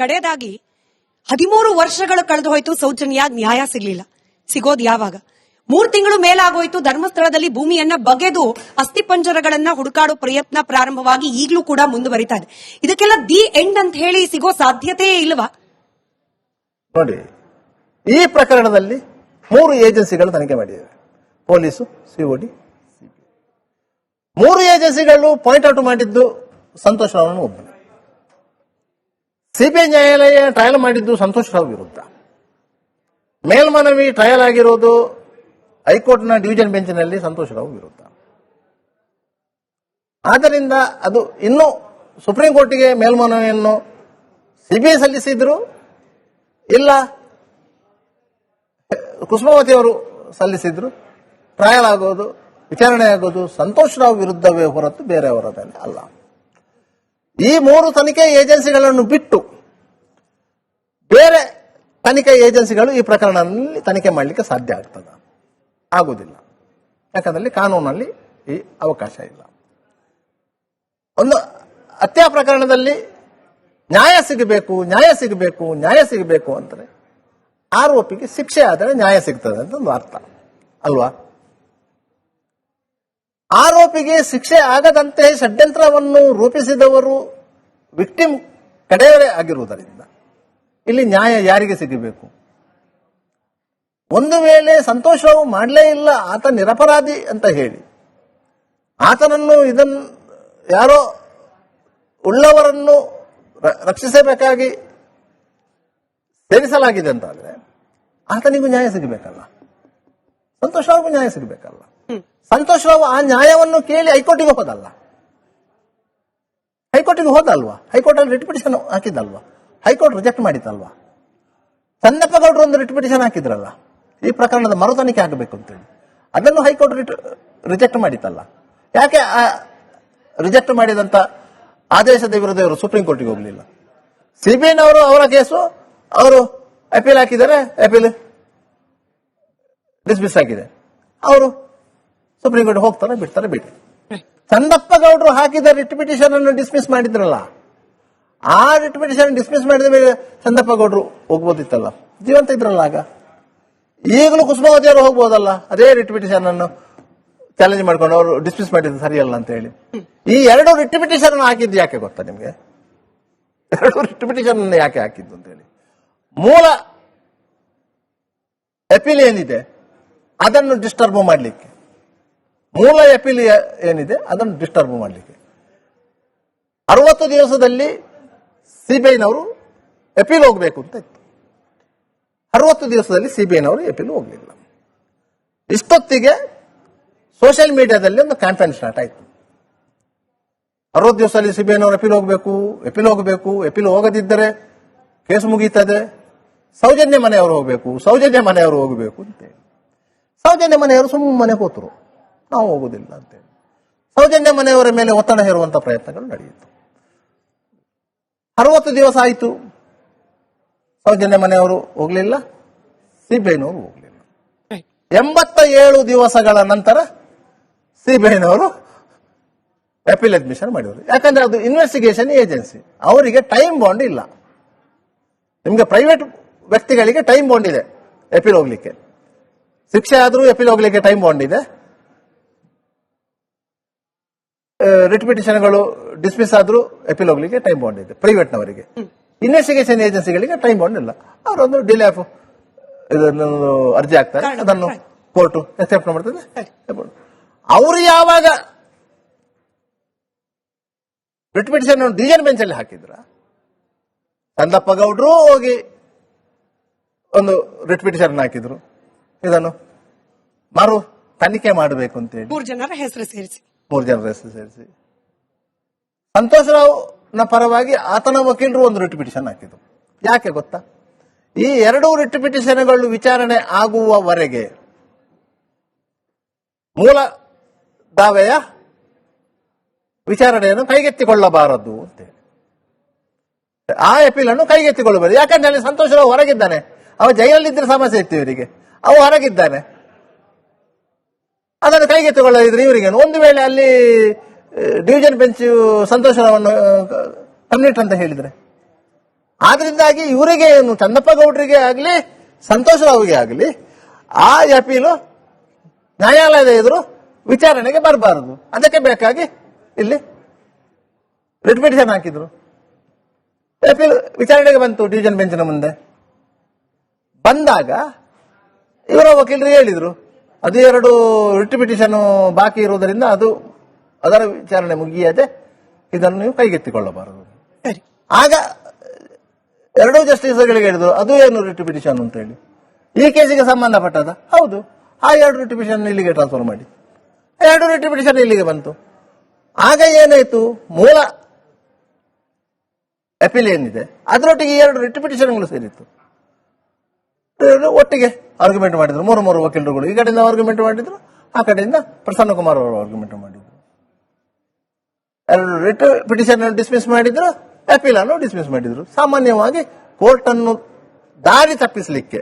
ಕಡೆಯದಾಗಿ 13 ವರ್ಷಗಳು ಕಳೆದು ಹೋಯ್ತು, ಸೌಜನ್ಯ ನ್ಯಾಯ ಸಿಗ್ಲಿಲ್ಲ. ಸಿಗೋದು ಯಾವಾಗ? 3 ತಿಂಗಳು ಮೇಲಾಗೋಯ್ತು. ಧರ್ಮಸ್ಥಳದಲ್ಲಿ ಭೂಮಿಯನ್ನ ಬಗೆದು ಅಸ್ಥಿಪಂಜರಗಳನ್ನ ಹುಡುಕಾಡೋ ಪ್ರಯತ್ನ ಪ್ರಾರಂಭವಾಗಿ ಈಗಲೂ ಕೂಡ ಮುಂದುವರಿತಾ ಇದೆ. ಇದಕ್ಕೆಲ್ಲ ದಿ ಎಂಡ್ ಅಂತ ಹೇಳಿ ಸಿಗೋ ಸಾಧ್ಯತೆಯೇ ಇಲ್ವಾ? ನೋಡಿ, ಈ ಪ್ರಕರಣದಲ್ಲಿ 3 ಏಜೆನ್ಸಿಗಳು ತನಿಖೆ ಮಾಡಿವೆ. Police, COD, CBI. 3 ಏಜೆನ್ಸಿಗಳು ಪಾಯಿಂಟ್ ಔಟ್ ಮಾಡಿದ್ದು ಸಂತೋಷ್ ರಾವ್ನ ಒಬ್ಬನೇ. ಸಿಬಿಐ ನ್ಯಾಯಾಲಯ ಟ್ರಯಲ್ ಮಾಡಿದ್ದು ಸಂತೋಷ್ ರಾವ್ ವಿರುದ್ಧ. ಮೇಲ್ಮನವಿ ಟ್ರಯಲ್ ಆಗಿರೋದು ಹೈಕೋರ್ಟ್ನ ಡಿವಿಷನ್ ಬೆಂಚ್ನಲ್ಲಿ ಸಂತೋಷ್ ರಾವ್ ವಿರುದ್ಧ. ಆದ್ದರಿಂದ ಅದು ಇನ್ನೂ ಸುಪ್ರೀಂ ಕೋರ್ಟಿಗೆ ಮೇಲ್ಮನವಿಯನ್ನು ಸಿಬಿಐ ಸಲ್ಲಿಸಿದ್ರು, ಇಲ್ಲ ಕುಸುಮಾವತಿ ಅವರು ಸಲ್ಲಿಸಿದ್ರು, ಟ್ರಯಲ್ ಆಗೋದು, ವಿಚಾರಣೆ ಆಗೋದು ಸಂತೋಷ್ ರಾವ್ ವಿರುದ್ಧವೇ ಹೊರತು ಬೇರೆಯವರದಲ್ಲಿ ಅಲ್ಲ. ಈ 3 ತನಿಖೆ ಏಜೆನ್ಸಿಗಳನ್ನು ಬಿಟ್ಟು ಬೇರೆ ತನಿಖಾ ಏಜೆನ್ಸಿಗಳು ಈ ಪ್ರಕರಣದಲ್ಲಿ ತನಿಖೆ ಮಾಡಲಿಕ್ಕೆ ಸಾಧ್ಯ ಆಗ್ತದ? ಆಗುವುದಿಲ್ಲ. ಯಾಕಂದ್ರೆ ಕಾನೂನಲ್ಲಿ ಈ ಅವಕಾಶ ಇಲ್ಲ. ಒಂದು ಹತ್ಯಾ ಪ್ರಕರಣದಲ್ಲಿ ನ್ಯಾಯ ಸಿಗಬೇಕು, ನ್ಯಾಯ ಸಿಗಬೇಕು, ನ್ಯಾಯ ಸಿಗಬೇಕು ಅಂತಾರೆ ಆರೋಪಿಗೆ ಶಿಕ್ಷೆ ಆದರೆ ನ್ಯಾಯ ಸಿಗ್ತದೆ ಅಂತ ಒಂದು ಅರ್ಥ ಅಲ್ವಾ? ಆರೋಪಿಗೆ ಶಿಕ್ಷೆ ಆಗದಂತೆ ಷಡ್ಯಂತ್ರವನ್ನು ರೂಪಿಸಿದವರು ವಿಕ್ಟಿಮ್ ಕಡೆಯವರೇ ಆಗಿರುವುದರಿಂದ ಇಲ್ಲಿ ನ್ಯಾಯ ಯಾರಿಗೆ ಸಿಗಬೇಕು? ಒಂದು ವೇಳೆ ಸಂತೋಷ್ ರಾವ್ ಮಾಡಲೇ ಇಲ್ಲ, ಆತ ನಿರಪರಾಧಿ ಅಂತ ಹೇಳಿ ಆತನನ್ನು ಇದನ್ನು ಯಾರೋ ಉಳ್ಳವರನ್ನು ರಕ್ಷಿಸಬೇಕಾಗಿ ಸೇರಿಸಲಾಗಿದೆ ಅಂತಾದ್ರೆ ಆತನಿಗೂ ನ್ಯಾಯ ಸಿಗಬೇಕಲ್ಲ, ಸಂತೋಷ್ ರಾವ್ಗೂ ನ್ಯಾಯ ಸಿಗಬೇಕಲ್ಲ. ಸಂತೋಷ್ ರಾವ್ ಆ ನ್ಯಾಯವನ್ನು ಕೇಳಿ ಹೈಕೋರ್ಟಿಗೆ ಹೋದಲ್ಲ, ಹೈಕೋರ್ಟಿಗೆ ಹೋದಲ್ವಾ? ಹೈಕೋರ್ಟ್ ಅಲ್ಲಿ ರಿಟ್ ಪಿಟಿಷನ್ ಹಾಕಿದ್ದಲ್ವಾ? ಹೈಕೋರ್ಟ್ ರಿಜೆಕ್ಟ್ ಮಾಡಿದ್ದಲ್ವಾ? ಚಂದಪ್ಪ ಗೌಡರು ಒಂದು ರಿಟ್ ಪಿಟಿಷನ್ ಹಾಕಿದ್ರಲ್ಲ, ಈ ಪ್ರಕರಣದ ಮರು ತನಿಖೆ ಆಗಬೇಕು ಅಂತೇಳಿ. ಅದನ್ನು ಹೈಕೋರ್ಟ್ ರಿಜೆಕ್ಟ್ ಮಾಡಿತ್ತಲ್ಲ. ಯಾಕೆ ರಿಜೆಕ್ಟ್ ಮಾಡಿದಂತ ಆದೇಶದ ವಿರುದ್ಧ ಇವರು ಸುಪ್ರೀಂ ಕೋರ್ಟಿಗೆ ಹೋಗಲಿಲ್ಲ? ಸಿಬಿಐನವರು ಅವರ ಕೇಸು ಅವರು ಅಪೀಲ್ ಹಾಕಿದ್ದಾರೆ, ಅಪೀಲ್ ಡಿಸ್ಮಿಸ್ ಆಗಿದೆ. ಅವರು ಸುಪ್ರೀಂ ಕೋರ್ಟ್ ಹೋಗ್ತಾರೆ, ಬಿಡ್ತಾರೆ, ಬಿಡಿ. ಚಂದಪ್ಪ ಗೌಡರು ಹಾಕಿದ ರಿಟ್ ಪಿಟಿಷನ್ ಅನ್ನು ಡಿಸ್ಮಿಸ್ ಮಾಡಿದ್ರಲ್ಲ, ಆ ರಿಟ್ ಪಿಟಿಷನ್ ಡಿಸ್ಮಿಸ್ ಮಾಡಿದ ಮೇಲೆ ಚಂದಪ್ಪ ಗೌಡರು ಹೋಗ್ಬೋದಿತ್ತಲ್ಲ, ಜೀವಂತ ಇದ್ರಲ್ಲ ಆಗ. ಈಗಲೂ ಕುಸುಮಾವತಿ ಅವರು ಹೋಗ್ಬೋದಲ್ಲ, ಅದೇ ರಿಟ್ ಪಿಟಿಷನ್ ಅನ್ನು ಚಾಲೆಂಜ್ ಮಾಡ್ಕೊಂಡು ಅವರು ಡಿಸ್ಮಿಸ್ ಮಾಡಿದ್ದು ಸರಿಯಲ್ಲ ಅಂತ ಹೇಳಿ. ಈ 2 ರಿಟ್ ಪಿಟಿಷನ್ ಹಾಕಿದ್ದು ಯಾಕೆ ಗೊತ್ತಾ ನಿಮ್ಗೆ? 2 ರಿಟ್ ಪಿಟಿಷನ್ ಯಾಕೆ ಹಾಕಿದ್ದು ಅಂತ ಹೇಳಿ, ಮೂಲ ಅಪೀಲ್ ಏನಿದೆ ಅದನ್ನು ಡಿಸ್ಟರ್ಬ್ ಮಾಡಲಿಕ್ಕೆ, ಮೂಲ ಅಪೀಲ್ ಏನಿದೆ ಅದನ್ನು ಡಿಸ್ಟರ್ಬ್ ಮಾಡಲಿಕ್ಕೆ 60 ದಿವಸದಲ್ಲಿ ಸಿಬಿಐನವರು ಅಪೀಲ್ ಹೋಗಬೇಕು ಅಂತ ಇತ್ತು. 60 ದಿವಸದಲ್ಲಿ ಸಿಬಿಐನವರು ಅಪೀಲ್ ಹೋಗಲಿಲ್ಲ. ಇಷ್ಟೊತ್ತಿಗೆ ಸೋಷಿಯಲ್ ಮೀಡಿಯಾದಲ್ಲಿ ಒಂದು ಕ್ಯಾಂಪೇನ್ ಸ್ಟಾರ್ಟ್ ಆಯಿತು. 60 ದಿವಸದಲ್ಲಿ ಸಿಬಿಐನವರು ಅಪೀಲ್ ಹೋಗಬೇಕು, ಅಪೀಲ್ ಹೋಗಬೇಕು, ಅಪೀಲ್ ಹೋಗದಿದ್ದರೆ ಕೇಸ್ ಮುಗೀತದೆ, ಸೌಜನ್ಯ ಮನೆಯವರು ಹೋಗಬೇಕು, ಸೌಜನ್ಯ ಮನೆಯವರು ಹೋಗಬೇಕು ಅಂತೇಳಿ. ಸೌಜನ್ಯ ಮನೆಯವರು ಸುಮ್ಮನೆ ಕೂತರು, ನಾವು ಹೋಗುದಿಲ್ಲ ಅಂತೇಳಿ. ಸೌಜನ್ಯ ಮನೆಯವರ ಮೇಲೆ ಒತ್ತಡ ಹೇರುವಂತಹ ಪ್ರಯತ್ನಗಳು ನಡೆಯಿತು. 60 ದಿವಸ ಆಯಿತು, ಸೌಜನ್ಯ ಮನೆಯವರು ಹೋಗಲಿಲ್ಲ, ಸಿಬಿಐನವರು ಹೋಗಲಿಲ್ಲ. 87 ದಿವಸಗಳ ನಂತರ ಸಿಬಿಐನವರು ಅಪೀಲ್ ಅಡ್ಮಿಷನ್ ಮಾಡಿದರು. ಯಾಕಂದ್ರೆ ಅದು ಇನ್ವೆಸ್ಟಿಗೇಷನ್ ಏಜೆನ್ಸಿ, ಅವರಿಗೆ ಟೈಮ್ ಬಾಂಡ್ ಇಲ್ಲ. ನಿಮ್ಗೆ ಪ್ರೈವೇಟ್ ವ್ಯಕ್ತಿಗಳಿಗೆ ಟೈಮ್ ಬಾಂಡ್ ಇದೆ ಅಪೀಲ್ ಹೋಗ್ಲಿಕ್ಕೆ, ಶಿಕ್ಷೆ ಆದರೂ ಅಪೀಲ್ ಹೋಗ್ಲಿಕ್ಕೆ ಟೈಮ್ ಬಾಂಡ್ ಇದೆ. ರಿಟ್ ಪಿಟಿಷನ್ಗಳು ಡಿಸ್ಮಿಸ್ ಆದ್ರೂ ಅಪೀಲ್ ಹೋಗ್ಲಿಕ್ಕೆ ಟೈಮ್ ಬಾಂಡ್ ಇದೆ ಪ್ರೈವೇಟ್ನವರಿಗೆ. ಇನ್ವೆಸ್ಟಿಗೇಷನ್ ಏಜೆನ್ಸಿಗಳಿಗೆ ಟೈಮ್ ಬಾಂಡ್ ಇಲ್ಲ. ಅವರೊಂದು ಡಿಲೇ ಆಫ್ ಇದನ್ನು ಅರ್ಜಿ ಹಾಕ್ತಾರೆ, ಅದನ್ನು ಕೋರ್ಟ್ ಅಕ್ಸೆಪ್ಟ್ ಮಾಡ್ತದೆ. ಅವರು ಯಾವಾಗ ರಿಟ್ ಪಿಟಿಷನ್ ಡಿವಿಷನ್ ಬೆಂಚ್ ಅಲ್ಲಿ ಹಾಕಿದ್ರ, ಚಂದಪ್ಪ ಗೌಡ್ರು ಹೋಗಿ ಒಂದು ರಿಟ್ ಪಿಟಿಷನ್ ಹಾಕಿದ್ರು, ಇದನ್ನು ಮರು ತನಿಖೆ ಮಾಡಬೇಕು ಅಂತೇಳಿ 3 ಜನರ ಹೆಸರು ಸೇರಿಸಿ ಸಂತೋಷ್ ರಾವ್ ನ ಪರವಾಗಿ ಆತನ ವಕೀಲರು ಒಂದು ರಿಟ್ ಪಿಟಿಷನ್ ಹಾಕಿದ್ರು. ಯಾಕೆ ಗೊತ್ತಾ? ಈ 2 ರಿಟ್ ಪಿಟಿಷನ್ಗಳು ವಿಚಾರಣೆ ಆಗುವವರೆಗೆ ಮೂಲ ದಾವೆಯ ವಿಚಾರಣೆಯನ್ನು ಕೈಗೆತ್ತಿಕೊಳ್ಳಬಾರದು ಅಂತೇಳಿ ಆ ಅಪೀಲ್ ಅನ್ನು ಕೈಗೆತ್ತಿಕೊಳ್ಳಬಾರದು. ಯಾಕಂದ್ರೆ ಅಲ್ಲಿ ಸಂತೋಷ್ ರಾವ್ ಹೊರಗಿದ್ದಾನೆ, ಅವ ಜೈಲಲ್ಲಿದ್ದರೆ ಸಮಸ್ಯೆ ಇತ್ತು ಇವರಿಗೆ, ಅವ ಹೊರಗಿದ್ದಾನೆ. ಅದನ್ನು ಕೈಗೆತ್ತಿಕೊಳ್ಳದಿದ್ರೆ ಇವರಿಗೆ ಒಂದು ವೇಳೆ ಅಲ್ಲಿ ಡಿವಿಷನ್ ಬೆಂಚ್ ಸಂತೋಷ್ ರಾವನ್ನು ಕಮ್ಯುನಿಟ್ ಅಂತ ಹೇಳಿದ್ರೆ ಆದ್ರಿಂದಾಗಿ ಇವರಿಗೆ ಏನು ಚಂದಪ್ಪ ಗೌಡರಿಗೆ ಆಗಲಿ ಸಂತೋಷ್ ರಾವ್ಗೆ ಆಗಲಿ ಆ ಅಪೀಲು ನ್ಯಾಯಾಲಯದ ಎದುರು ವಿಚಾರಣೆಗೆ ಬರಬಾರದು. ಅದಕ್ಕೆ ಬೇಕಾಗಿ ಇಲ್ಲಿ ರಿಟ್ ಪಿಟಿಷನ್ ಹಾಕಿದ್ರು. ಅಪೀಲ್ ವಿಚಾರಣೆಗೆ ಬಂತು ಡಿವಿಷನ್ ಬೆಂಚಿನ ಮುಂದೆ. ಬಂದಾಗ ಇವರ ವಕೀಲರಿಗೆ ಹೇಳಿದ್ರು ಅದು 2 ರಿಟ್ ಪಿಟಿಷನ್ ಬಾಕಿ ಇರುವುದರಿಂದ ಅದರ ವಿಚಾರಣೆ ಮುಗಿಯದೆ ಇದನ್ನು ನೀವು ಕೈಗೆತ್ತಿಕೊಳ್ಳಬಾರದು. ಸರಿ. ಆಗ 2 ಜಸ್ಟಿಸ್ಗಳಿಗೆ ಹೇಳಿದ್ರು ಅದು ಏನು ರಿಟ್ ಪಿಟಿಷನ್ ಅಂತ ಹೇಳಿ. ಈ ಕೇಸಿಗೆ ಸಂಬಂಧಪಟ್ಟದ ಹೌದು, ಆ 2 ರಿಟ್ ಪಿಟಿಷನ್ ಇಲ್ಲಿಗೆ ಟ್ರಾನ್ಸ್ಫರ್ ಮಾಡಿ. 2 ರಿಟ್ ಪಿಟಿಷನ್ ಇಲ್ಲಿಗೆ ಬಂತು. ಆಗ ಏನಾಯ್ತು, ಮೂಲ ಅಪೀಲ್ ಏನಿದೆ ಅದರೊಟ್ಟಿಗೆ 2 ರಿಟ್ ಪಿಟಿಷನ್ಗಳು ಸೇರಿತ್ತು. ಒಟ್ಟಿಗೆ ಆರ್ಗ್ಯುಮೆಂಟ್ ಮಾಡಿದ್ರು 3 ವಕೀಲರುಗಳು. ಈ ಕಡೆಯಿಂದ ಆರ್ಗ್ಯುಮೆಂಟ್ ಮಾಡಿದ್ರು, ಆ ಕಡೆಯಿಂದ ಪ್ರಸನ್ನ ಕುಮಾರ್ ಅವರು ಆರ್ಗ್ಯುಮೆಂಟ್ ಮಾಡಿದ್ರು. 2 ರಿಟ್ ಪಿಟಿಷನ್ ಡಿಸ್ಮಿಸ್ ಮಾಡಿದ್ರು, ಅಪೀಲ್ ಅನ್ನು ಡಿಸ್ಮಿಸ್ ಮಾಡಿದ್ರು. ಸಾಮಾನ್ಯವಾಗಿ ಕೋರ್ಟ್ ಅನ್ನು ದಾರಿ ತಪ್ಪಿಸಲಿಕ್ಕೆ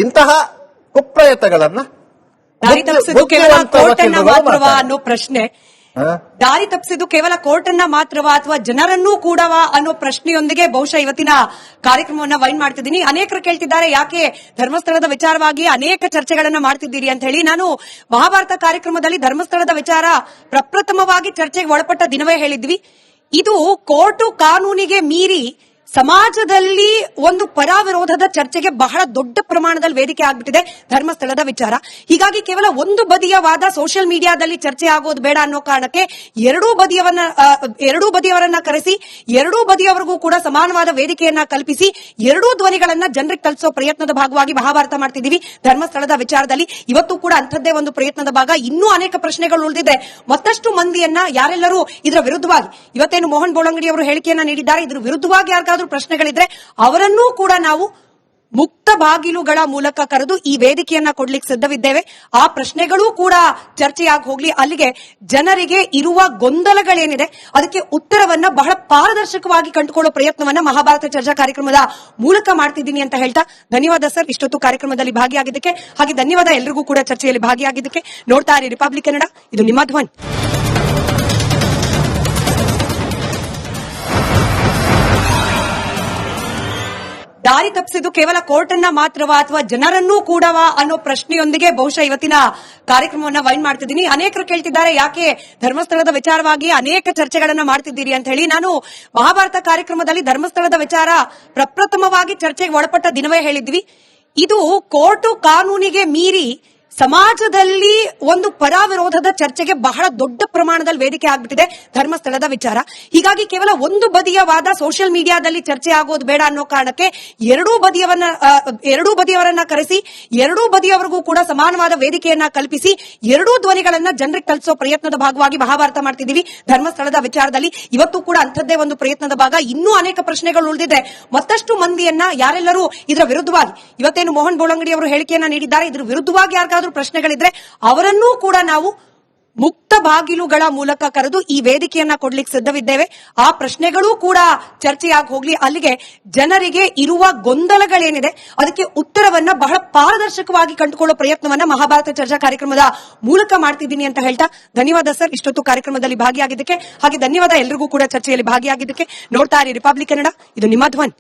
ಇಂತಹ ಕುಪ್ರಯತ್ನಗಳನ್ನ ದಾರಿ ತಪ್ಪಿಸಿದ್ದು ಕೇವಲ ಕೋರ್ಟ್ ಅನ್ನ ಮಾತ್ರವಾ ಅನ್ನೋ ಪ್ರಶ್ನೆ, ದಾರಿ ತಪ್ಪಿಸಿದ್ದು ಕೇವಲ ಕೋರ್ಟ್ ಅನ್ನ ಮಾತ್ರವಾ ಅಥವಾ ಜನರನ್ನೂ ಕೂಡವಾ ಅನ್ನೋ ಪ್ರಶ್ನೆಯೊಂದಿಗೆ ಬಹುಶಃ ಇವತ್ತಿನ ಕಾರ್ಯಕ್ರಮವನ್ನ ವೈನ್ ಮಾಡ್ತಿದ್ದೀನಿ. ಅನೇಕರು ಕೇಳ್ತಿದ್ದಾರೆ ಯಾಕೆ ಧರ್ಮಸ್ಥಳದ ವಿಚಾರವಾಗಿ ಅನೇಕ ಚರ್ಚೆಗಳನ್ನ ಮಾಡ್ತಿದ್ದೀರಿ ಅಂತ ಹೇಳಿ. ನಾನು ಮಹಾಭಾರತ ಕಾರ್ಯಕ್ರಮದಲ್ಲಿ ಧರ್ಮಸ್ಥಳದ ವಿಚಾರ ಪ್ರಪ್ರಥಮವಾಗಿ ಚರ್ಚೆಗೆ ಒಳಪಟ್ಟ ದಿನವೇ ಹೇಳಿದ್ವಿ. ಇದು ಕೋರ್ಟು ಕಾನೂನಿಗೆ ಮೀರಿ ಸಮಾಜದಲ್ಲಿ ಒಂದು ಪರಾವಿರೋಧದ ಚರ್ಚೆಗೆ ಬಹಳ ದೊಡ್ಡ ಪ್ರಮಾಣದಲ್ಲಿ ವೇದಿಕೆ ಆಗ್ಬಿಟ್ಟಿದೆ ಧರ್ಮಸ್ಥಳದ ವಿಚಾರ. ಹೀಗಾಗಿ ಕೇವಲ ಒಂದು ಬದಿಯ ವಾದ ಸೋಷಿಯಲ್ ಮೀಡಿಯಾದಲ್ಲಿ ಚರ್ಚೆ ಆಗೋದು ಬೇಡ ಅನ್ನೋ ಕಾರಣಕ್ಕೆ ಎರಡೂ ಬದಿಯವರನ್ನ ಕರೆಸಿ 2 ಬದಿಯವರಿಗೂ ಕೂಡ ಸಮಾನವಾದ ವೇದಿಕೆಯನ್ನ ಕಲ್ಪಿಸಿ 2 ಧ್ವನಿಗಳನ್ನ ಜನರಿಗೆ ತಲುಪಿಸೋ ಪ್ರಯತ್ನದ ಭಾಗವಾಗಿ ಮಹಾಭಾರತ ಮಾಡ್ತಿದ್ದೀವಿ ಧರ್ಮಸ್ಥಳದ ವಿಚಾರದಲ್ಲಿ. ಇವತ್ತು ಕೂಡ ಅಂಥದ್ದೇ ಒಂದು ಪ್ರಯತ್ನದ ಭಾಗ. ಇನ್ನೂ ಅನೇಕ ಪ್ರಶ್ನೆಗಳು ಉಳಿದಿದೆ. ಮತ್ತಷ್ಟು ಮಂದಿಯನ್ನ ಯಾರೆಲ್ಲರೂ ಇದರ ವಿರುದ್ಧವಾಗಿ, ಇವತ್ತೇನು ಮೋಹನ್ ಬೋಳಂಗಡಿ ಅವರು ಹೇಳಿಕೆಯನ್ನ ನೀಡಿದ್ದಾರೆ, ಇದರ ವಿರುದ್ಧವಾಗಿ ಯಾರಿಗಾದ್ರೂ ಪ್ರಶ್ನೆಗಳಿದ್ರೆ ಅವರನ್ನೂ ಕೂಡ ನಾವು ಮುಕ್ತ ಬಾಗಿಲುಗಳ ಮೂಲಕ ಕರೆದು ಈ ವೇದಿಕೆಯನ್ನ ಕೊಡ್ಲಿಕ್ಕೆ ಸಿದ್ಧವಿದ್ದೇವೆ. ಆ ಪ್ರಶ್ನೆಗಳೂ ಕೂಡ ಚರ್ಚೆಯಾಗಿ ಹೋಗ್ಲಿ. ಅಲ್ಲಿಗೆ ಜನರಿಗೆ ಇರುವ ಗೊಂದಲಗಳೇನಿದೆ ಅದಕ್ಕೆ ಉತ್ತರವನ್ನ ಬಹಳ ಪಾರದರ್ಶಕವಾಗಿ ಕಂಡುಕೊಳ್ಳೋ ಪ್ರಯತ್ನವನ್ನ ಮಹಾಭಾರತ ಚರ್ಚಾ ಕಾರ್ಯಕ್ರಮದ ಮೂಲಕ ಮಾಡ್ತಿದ್ದೀನಿ ಅಂತ ಹೇಳ್ತಾ ಧನ್ಯವಾದ ಸರ್ ಇಷ್ಟೊತ್ತು ಕಾರ್ಯಕ್ರಮದಲ್ಲಿ ಭಾಗಿಯಾಗಿದ್ದಕ್ಕೆ. ಹಾಗೆ ಧನ್ಯವಾದ ಎಲ್ರಿಗೂ ಕೂಡ ಚರ್ಚೆಯಲ್ಲಿ ಭಾಗಿಯಾಗಿದ್ದಕ್ಕೆ. ನೋಡ್ತಾ ಇರಿ ರಿಪಬ್ಲಿಕ್ ಕನ್ನಡ, ಇದು ನಿಮ್ಮ ಧ್ವನಿ. ದಾರಿ ತಪ್ಪಿಸಿದ್ದು ಕೇವಲ ಕೋರ್ಟ್ ಅನ್ನ ಮಾತ್ರವಾ ಅಥವಾ ಜನರನ್ನೂ ಕೂಡವಾ ಅನ್ನೋ ಪ್ರಶ್ನೆಯೊಂದಿಗೆ ಬಹುಶಃ ಇವತ್ತಿನ ಕಾರ್ಯಕ್ರಮವನ್ನ ವೈನ್ ಮಾಡ್ತಿದ್ದೀನಿ. ಅನೇಕರು ಕೇಳ್ತಿದ್ದಾರೆ ಯಾಕೆ ಧರ್ಮಸ್ಥಳದ ವಿಚಾರವಾಗಿ ಅನೇಕ ಚರ್ಚೆಗಳನ್ನ ಮಾಡ್ತಿದ್ದೀರಿ ಅಂತ ಹೇಳಿ. ನಾನು ಮಹಾಭಾರತ ಕಾರ್ಯಕ್ರಮದಲ್ಲಿ ಧರ್ಮಸ್ಥಳದ ವಿಚಾರ ಪ್ರಪ್ರಥಮವಾಗಿ ಚರ್ಚೆಗೆ ಒಳಪಟ್ಟ ದಿನವೇ ಹೇಳಿದ್ವಿ. ಇದು ಕೋರ್ಟು ಕಾನೂನಿಗೆ ಮೀರಿ ಸಮಾಜದಲ್ಲಿ ಒಂದು ಪರಾವಿರೋಧದ ಚರ್ಚೆಗೆ ಬಹಳ ದೊಡ್ಡ ಪ್ರಮಾಣದಲ್ಲಿ ವೇದಿಕೆ ಆಗ್ಬಿಟ್ಟಿದೆ ಧರ್ಮಸ್ಥಳದ ವಿಚಾರ. ಹೀಗಾಗಿ ಕೇವಲ ಒಂದು ಬದಿಯ ವಾದ ಸೋಷಿಯಲ್ ಮೀಡಿಯಾದಲ್ಲಿ ಚರ್ಚೆ ಆಗೋದು ಬೇಡ ಅನ್ನೋ ಕಾರಣಕ್ಕೆ 2 ಬದಿಯವರನ್ನ ಕರೆಸಿ 2 ಬದಿಯವರಿಗೂ ಕೂಡ ಸಮಾನವಾದ ವೇದಿಕೆಯನ್ನ ಕಲ್ಪಿಸಿ 2 ಧ್ವನಿಗಳನ್ನ ಜನರಿಗೆ ತಲುಪಿಸೋ ಪ್ರಯತ್ನದ ಭಾಗವಾಗಿ ಮಹಾಭಾರತ ಮಾಡ್ತಿದ್ದೀವಿ ಧರ್ಮಸ್ಥಳದ ವಿಚಾರದಲ್ಲಿ. ಇವತ್ತು ಕೂಡ ಅಂಥದ್ದೇ ಒಂದು ಪ್ರಯತ್ನದ ಭಾಗ. ಇನ್ನೂ ಅನೇಕ ಪ್ರಶ್ನೆಗಳು ಉಳಿದಿದೆ. ಮತ್ತಷ್ಟು ಮಂದಿಯನ್ನ ಯಾರೆಲ್ಲರೂ ಇದರ ವಿರುದ್ಧವಾಗಿ, ಇವತ್ತೇನು ಮೋಹನ್ ಬೋಳಂಗಡಿ ಅವರು ಹೇಳಿಕೆಯನ್ನ ನೀಡಿದ್ದಾರೆ, ಇದರ ವಿರುದ್ಧವಾಗಿ ಯಾರಿಗಾದ್ರೂ ಪ್ರಶ್ನೆಗಳಿದ್ರೆ ಅವರನ್ನೂ ಕೂಡ ನಾವು ಮುಕ್ತ ಬಾಗಿಲುಗಳ ಮೂಲಕ ಕರೆದು ಈ ವೇದಿಕೆಯನ್ನ ಕೊಡ್ಲಿಕ್ಕೆ ಸಿದ್ಧವಿದ್ದೇವೆ. ಆ ಪ್ರಶ್ನೆಗಳೂ ಕೂಡ ಚರ್ಚೆಯಾಗಿ ಹೋಗ್ಲಿ. ಅಲ್ಲಿಗೆ ಜನರಿಗೆ ಇರುವ ಗೊಂದಲಗಳೇನಿದೆ ಅದಕ್ಕೆ ಉತ್ತರವನ್ನ ಬಹಳ ಪಾರದರ್ಶಕವಾಗಿ ಕಂಡುಕೊಳ್ಳೋ ಪ್ರಯತ್ನವನ್ನ ಮಹಾಭಾರತ ಚರ್ಚಾ ಕಾರ್ಯಕ್ರಮದ ಮೂಲಕ ಮಾಡ್ತಿದ್ದೀನಿ ಅಂತ ಹೇಳ್ತಾ ಧನ್ಯವಾದ ಸರ್ ಇಷ್ಟೊತ್ತು ಕಾರ್ಯಕ್ರಮದಲ್ಲಿ ಭಾಗಿಯಾಗಿದ್ದಕ್ಕೆ. ಹಾಗೆ ಧನ್ಯವಾದ ಎಲ್ರಿಗೂ ಕೂಡ ಚರ್ಚೆಯಲ್ಲಿ ಭಾಗಿಯಾಗಿದ್ದಕ್ಕೆ. ನೋಡ್ತಾ ಇರಿ ರಿಪಬ್ಲಿಕ್ ಕನ್ನಡ, ಇದು ನಿಮ್ಮ ಧ್ವನಿ.